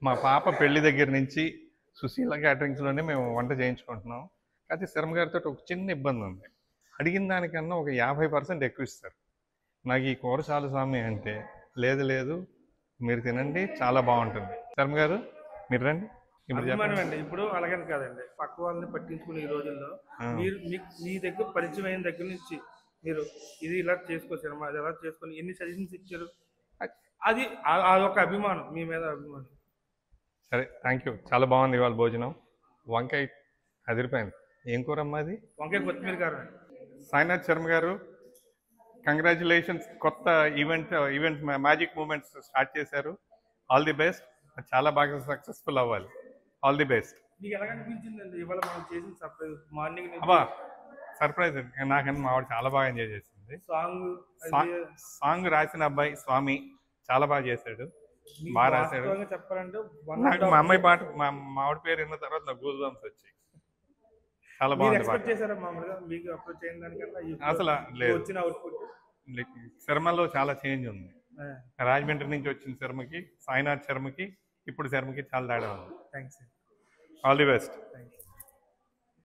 మా పాప పెళ్లి దగ్గర నుంచి సుశీల క్యాటరింగ్స్లోనే మేము వంట చేయించుకుంటున్నాం. అయితే శర్మ గారితో ఒక చిన్న ఇబ్బంది ఉంది. అడిగిన దానికన్నా ఒక 50% ఎక్కువ ఇస్తారు. నాకు ఈ కూర చాలు స్వామి అంటే, లేదు లేదు మీరు తినండి చాలా బాగుంటుంది. శర్మ గారు మీరు రండి. ఇప్పుడు అభిమానం చెప్పండి. అండి. ఇప్పుడు అలాగని కాదండి, పక్క వాళ్ళని పట్టించుకునే ఈ రోజుల్లో ఆ, మీరు మీ దగ్గర పరిచయం అయిన దగ్గర నుంచి మీరు ఇది ఇలా చేసుకో సినిమా, అది ఎలా చేసుకొని ఎన్ని సజెషన్స్ ఇచ్చారు. అది అదొక అభిమానం, మీ మీద అభిమానం. సరే థ్యాంక్ యూ. చాలా బాగుంది ఇవాళ భోజనం. వంకాయ అదిరిపోయింది. ఏం కూరమ్మా అది? వంకాయ కొత్తిమీర కారం. సాయినాథ్ శర్మ గారు కంగ్రాచులేషన్స్. కొత్త ఈవెంట్ మ్యాజిక్ మూమెంట్స్ స్టార్ట్ చేశారు. All the best. చాలా బాగా సక్సెస్ఫుల్ అవ్వాలి. All the best. మీకు ఎలా అనిపించిందండి ఇవాళ మనం చేసిన సర్ప్రైజ్? మార్నింగ్ అబ్బా సర్ప్రైజ్. నాకన్నా మా ఆవిడ చాలా బాగా ఎంజాయ్ చేసింది. సాంగ్ రాసిన అబ్బాయి స్వామి చాలా బాగా చేశాడు, బాగా రాశాడు. చెప్పాలంటే నాకు మా అమ్మాయి పాట మా ఆవిడ పేరు విన్న తర్వాత నాకు గూస్ బంప్స్ వచ్చాయి. చాలా బాగుంది పాట. చేశారా మామూలుగా మీకు అప్రోచ్ అయిన దానికన్నా అసలు లేదు, వచ్చిన అవుట్పుట్? శర్మలో చాలా చేంజ్ ఉంది. రాజమండ్రి నుంచి వచ్చిన శర్మకి, సాయినాథ్ శర్మకి, ఇప్పుడు శర్మకి చాలా తేడా ఉంది. Thanks. All the best. Thanks.